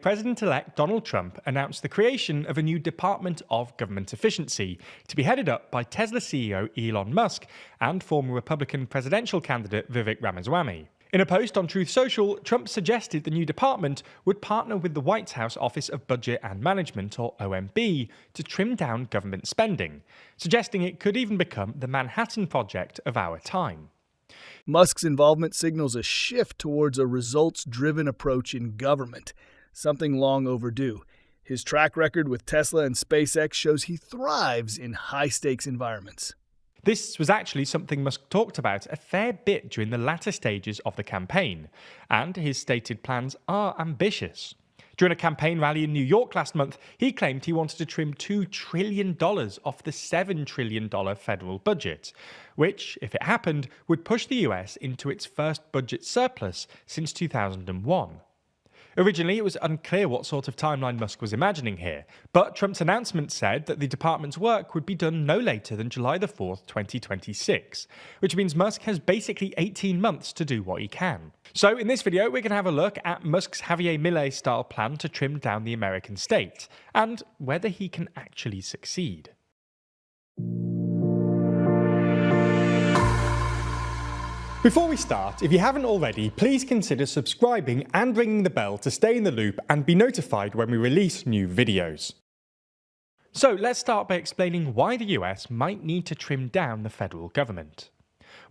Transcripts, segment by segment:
President-elect Donald Trump announced the creation of a new Department of Government Efficiency to be headed up by Tesla CEO Elon Musk and former Republican presidential candidate Vivek Ramaswamy. In a post on Truth Social, Trump suggested the new department would partner with the White House Office of Budget and Management, or OMB, to trim down government spending, suggesting it could even become the Manhattan Project of our time. Musk's involvement signals a shift towards a results-driven approach in government, something long overdue. His track record with Tesla and SpaceX shows he thrives in high-stakes environments. This was actually something Musk talked about a fair bit during the latter stages of the campaign, and his stated plans are ambitious. During a campaign rally in New York last month, he claimed he wanted to trim $2 trillion off the $7 trillion federal budget, which, if it happened, would push the US into its first budget surplus since 2001. Originally, it was unclear what sort of timeline Musk was imagining here, but Trump's announcement said that the department's work would be done no later than July 4th, 2026, which means Musk has basically 18 months to do what he can. So in this video, we're going to have a look at Musk's Javier Milei-style plan to trim down the American state, and whether he can actually succeed. Before we start, if you haven't already, please consider subscribing and ringing the bell to stay in the loop and be notified when we release new videos. So let's start by explaining why the US might need to trim down the federal government.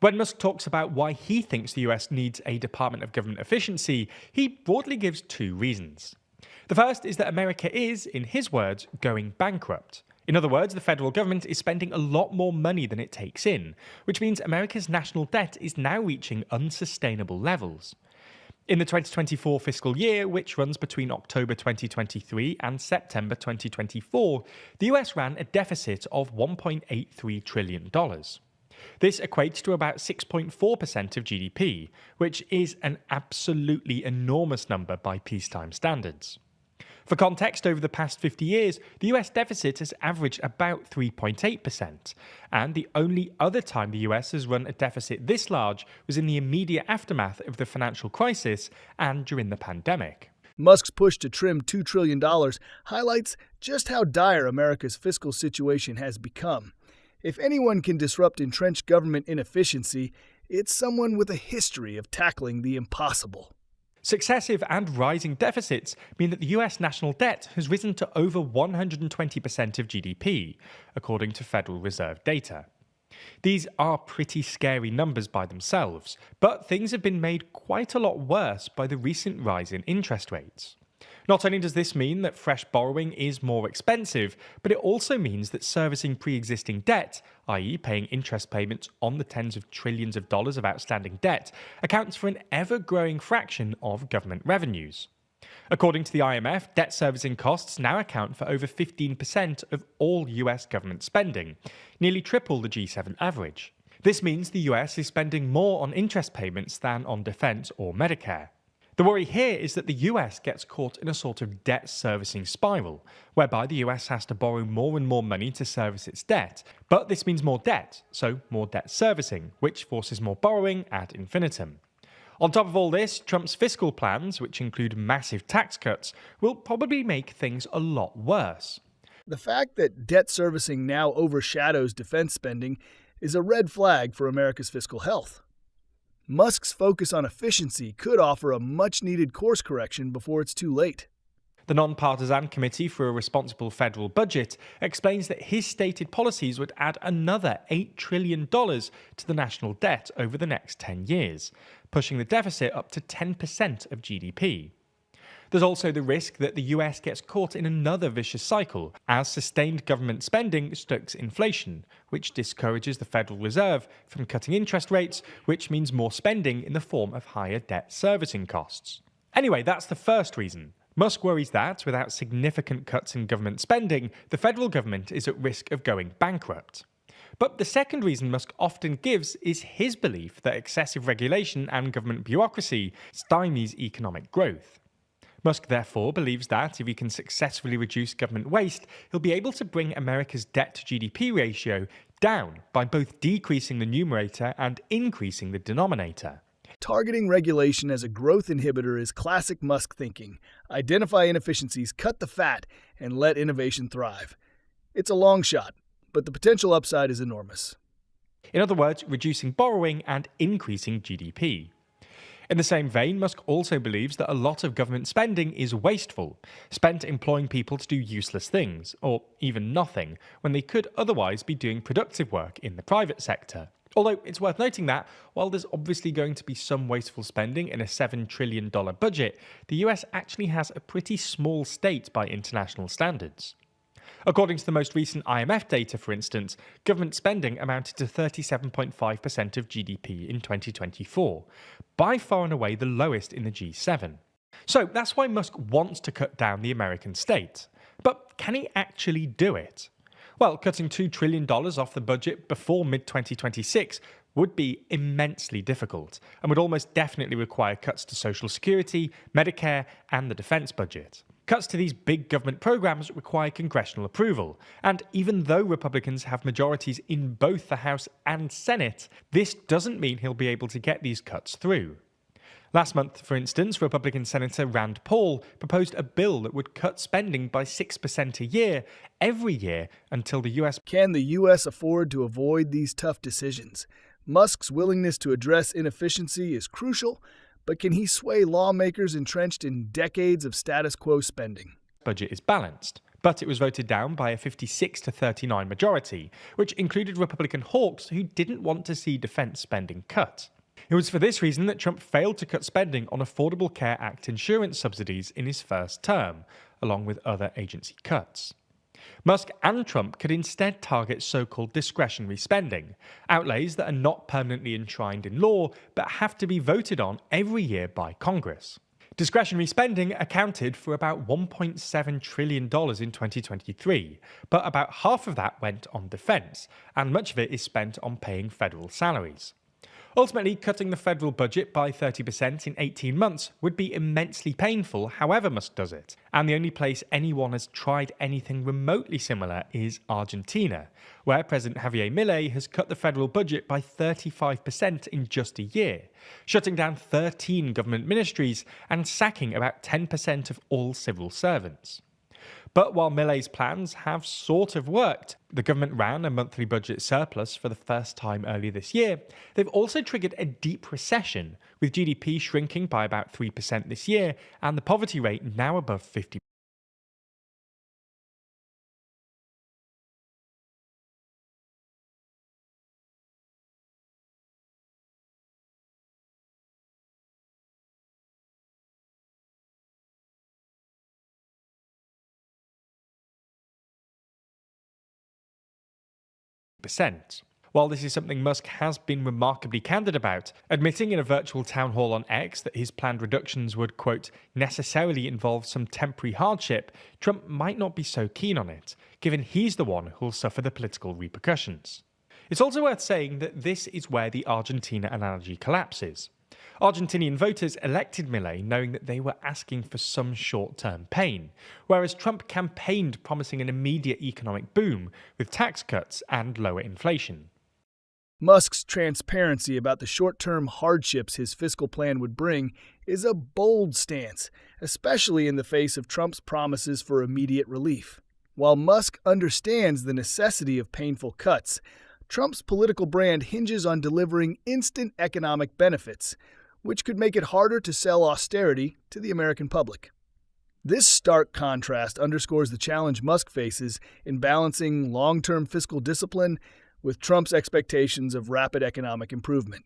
When Musk talks about why he thinks the US needs a Department of Government Efficiency, he broadly gives two reasons. The first is that America is, in his words, going bankrupt. In other words, the federal government is spending a lot more money than it takes in, which means America's national debt is now reaching unsustainable levels. In the 2024 fiscal year, which runs between October 2023 and September 2024, the US ran a deficit of $1.83 trillion. This equates to about 6.4% of GDP, which is an absolutely enormous number by peacetime standards. For context, over the past 50 years, the US deficit has averaged about 3.8%, and the only other time the US has run a deficit this large was in the immediate aftermath of the financial crisis and during the pandemic. Musk's push to trim $2 trillion highlights just how dire America's fiscal situation has become. If anyone can disrupt entrenched government inefficiency, it's someone with a history of tackling the impossible. Successive and rising deficits mean that the US national debt has risen to over 120% of GDP, according to Federal Reserve data. These are pretty scary numbers by themselves, but things have been made quite a lot worse by the recent rise in interest rates. Not only does this mean that fresh borrowing is more expensive, but it also means that servicing pre-existing debt, i.e. paying interest payments on the tens of trillions of dollars of outstanding debt, accounts for an ever-growing fraction of government revenues. According to the IMF, debt servicing costs now account for over 15% of all US government spending, nearly triple the G7 average. This means the US is spending more on interest payments than on defense or Medicare. The worry here is that the US gets caught in a sort of debt servicing spiral, whereby the US has to borrow more and more money to service its debt, but this means more debt, so more debt servicing, which forces more borrowing ad infinitum. On top of all this, Trump's fiscal plans, which include massive tax cuts, will probably make things a lot worse. The fact that debt servicing now overshadows defense spending is a red flag for America's fiscal health. Musk's focus on efficiency could offer a much-needed course correction before it's too late. The Non-Partisan Committee for a Responsible Federal Budget explains that his stated policies would add another $8 trillion to the national debt over the next 10 years, pushing the deficit up to 10% of GDP. There's also the risk that the US gets caught in another vicious cycle, as sustained government spending stokes inflation, which discourages the Federal Reserve from cutting interest rates, which means more spending in the form of higher debt servicing costs. Anyway, that's the first reason. Musk worries that, without significant cuts in government spending, the federal government is at risk of going bankrupt. But the second reason Musk often gives is his belief that excessive regulation and government bureaucracy stymies economic growth. Musk therefore believes that if he can successfully reduce government waste, he'll be able to bring America's debt-to-GDP ratio down by both decreasing the numerator and increasing the denominator. Targeting regulation as a growth inhibitor is classic Musk thinking. Identify inefficiencies, cut the fat, and let innovation thrive. It's a long shot, but the potential upside is enormous. In other words, reducing borrowing and increasing GDP. In the same vein, Musk also believes that a lot of government spending is wasteful, spent employing people to do useless things, or even nothing, when they could otherwise be doing productive work in the private sector. Although it's worth noting that, while there's obviously going to be some wasteful spending in a $7 trillion budget, the US actually has a pretty small state by international standards. According to the most recent IMF data, for instance, government spending amounted to 37.5% of GDP in 2024, by far and away the lowest in the G7. So that's why Musk wants to cut down the American state. But can he actually do it? Well, cutting $2 trillion off the budget before mid-2026 would be immensely difficult and would almost definitely require cuts to Social Security, Medicare, and the defense budget. Cuts to these big government programs require congressional approval, and even though Republicans have majorities in both the House and Senate, this doesn't mean he'll be able to get these cuts through. Last month, for instance, Republican Senator Rand Paul proposed a bill that would cut spending by 6% a year, every year, until the US... Can the U.S. afford to avoid these tough decisions? Musk's willingness to address inefficiency is crucial, but can he sway lawmakers entrenched in decades of status quo spending? Budget is balanced, but it was voted down by a 56-39 majority, which included Republican hawks who didn't want to see defense spending cut. It was for this reason that Trump failed to cut spending on Affordable Care Act insurance subsidies in his first term, along with other agency cuts. Musk and Trump could instead target so-called discretionary spending, outlays that are not permanently enshrined in law but have to be voted on every year by Congress. Discretionary spending accounted for about $1.7 trillion in 2023, but about half of that went on defense, and much of it is spent on paying federal salaries. Ultimately, cutting the federal budget by 30% in 18 months would be immensely painful however Musk does it, and the only place anyone has tried anything remotely similar is Argentina, where President Javier Milei has cut the federal budget by 35% in just a year, shutting down 13 government ministries and sacking about 10% of all civil servants. But while Milei's plans have sort of worked, the government ran a monthly budget surplus for the first time earlier this year, they've also triggered a deep recession, with GDP shrinking by about 3% this year and the poverty rate now above 50%. While this is something Musk has been remarkably candid about, admitting in a virtual town hall on X that his planned reductions would, quote, necessarily involve some temporary hardship, Trump might not be so keen on it, given he's the one who'll suffer the political repercussions. It's also worth saying that this is where the Argentina analogy collapses. Argentinian voters elected Milei knowing that they were asking for some short-term pain, whereas Trump campaigned promising an immediate economic boom with tax cuts and lower inflation. Musk's transparency about the short-term hardships his fiscal plan would bring is a bold stance, especially in the face of Trump's promises for immediate relief. While Musk understands the necessity of painful cuts, Trump's political brand hinges on delivering instant economic benefits, which could make it harder to sell austerity to the American public. This stark contrast underscores the challenge Musk faces in balancing long-term fiscal discipline with Trump's expectations of rapid economic improvement.